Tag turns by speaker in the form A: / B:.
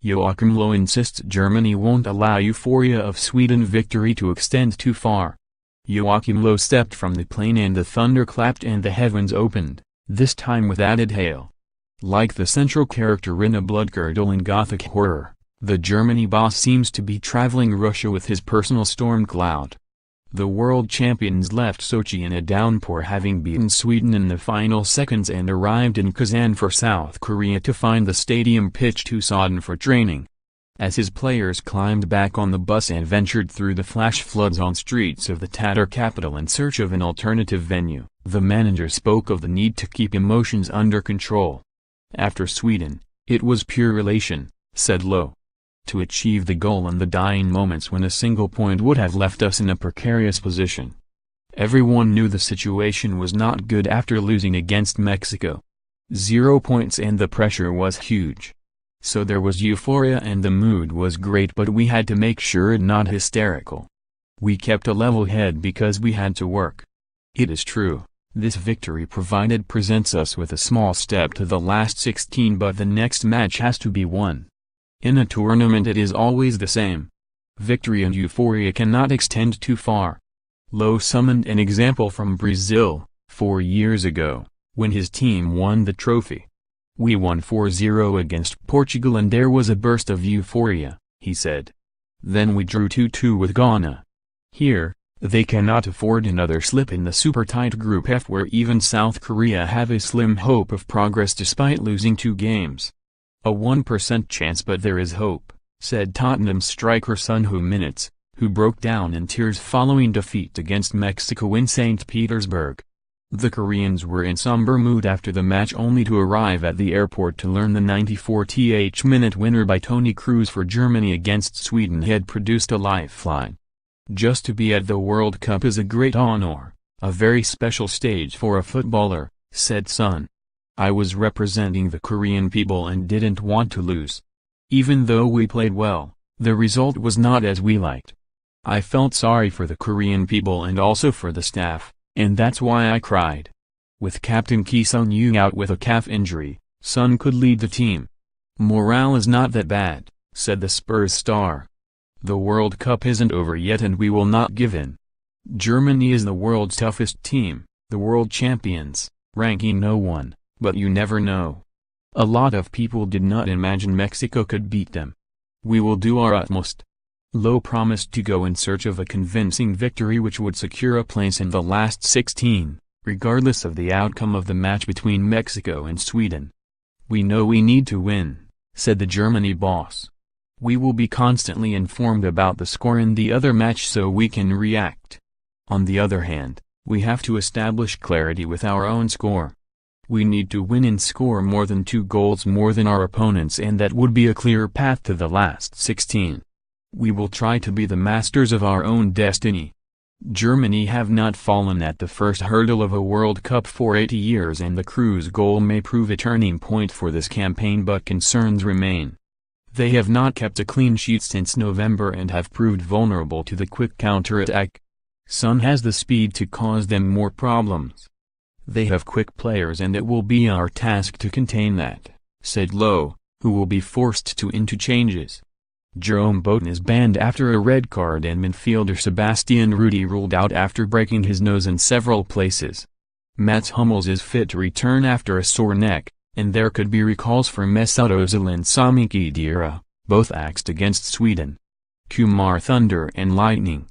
A: Joachim Low insists Germany won't allow euphoria of Sweden victory to extend too far. Joachim Low stepped from the plane and the thunder clapped and the heavens opened, this time with added hail. Like the central character in a blood-curdling Gothic horror, the Germany boss seems to be traveling Russia with his personal storm cloud. The world champions left Sochi in a downpour, having beaten Sweden in the final seconds, and arrived in Kazan for South Korea to find the stadium pitch too sodden for training. As his players climbed back on the bus and ventured through the flash floods on streets of the Tatar capital in search of an alternative venue, the manager spoke of the need to keep emotions under control. After Sweden, it was pure elation, said Low. To achieve the goal in the dying moments when a single point would have left us in a precarious position. Everyone knew the situation was not good after losing against Mexico. 0 points and the pressure was huge. So there was euphoria and the mood was great, but we had to make sure it not hysterical. We kept a level head because we had to work. It is true, this victory presents us with a small step to the last 16, but the next match has to be won. In a tournament it is always the same. Victory and euphoria cannot extend too far. Low summoned an example from Brazil, 4 years ago, when his team won the trophy. We won 4-0 against Portugal and there was a burst of euphoria, he said. Then we drew 2-2 with Ghana. Here, they cannot afford another slip in the super-tight Group F, where even South Korea have a slim hope of progress despite losing 2 games. A 1% chance, but there is hope, said Tottenham striker Son Heung-min, who broke down in tears following defeat against Mexico in St. Petersburg. The Koreans were in somber mood after the match, only to arrive at the airport to learn the 94th-minute winner by Toni Kroos for Germany against Sweden had produced a lifeline. Just to be at the World Cup is a great honor, a very special stage for a footballer, said Son. I was representing the Korean people and didn't want to lose. Even though we played well, the result was not as we liked. I felt sorry for the Korean people and also for the staff, and that's why I cried. With captain Ki Sung-young out with a calf injury, Son could lead the team. Morale is not that bad, said the Spurs star. The World Cup isn't over yet and we will not give in. Germany is the world's toughest team, the world champions, ranking no one. But you never know. A lot of people did not imagine Mexico could beat them. We will do our utmost. Low promised to go in search of a convincing victory which would secure a place in the last 16, regardless of the outcome of the match between Mexico and Sweden. We know we need to win, said the Germany boss. We will be constantly informed about the score in the other match so we can react. On the other hand, we have to establish clarity with our own score. We need to win and score more than 2 goals more than our opponents, and that would be a clear path to the last 16. We will try to be the masters of our own destiny. Germany have not fallen at the first hurdle of a World Cup for 80 years, and the Kroos goal may prove a turning point for this campaign, but concerns remain. They have not kept a clean sheet since November and have proved vulnerable to the quick counter-attack. Son has the speed to cause them more problems. They have quick players and it will be our task to contain that, said Low, who will be forced to into changes. Jerome Boateng is banned after a red card and midfielder Sebastian Rudy ruled out after breaking his nose in several places. Mats Hummels is fit to return after a sore neck, and there could be recalls for Mesut Ozil and Sami Khedira, both axed against Sweden. Kumar Thunder and Lightning.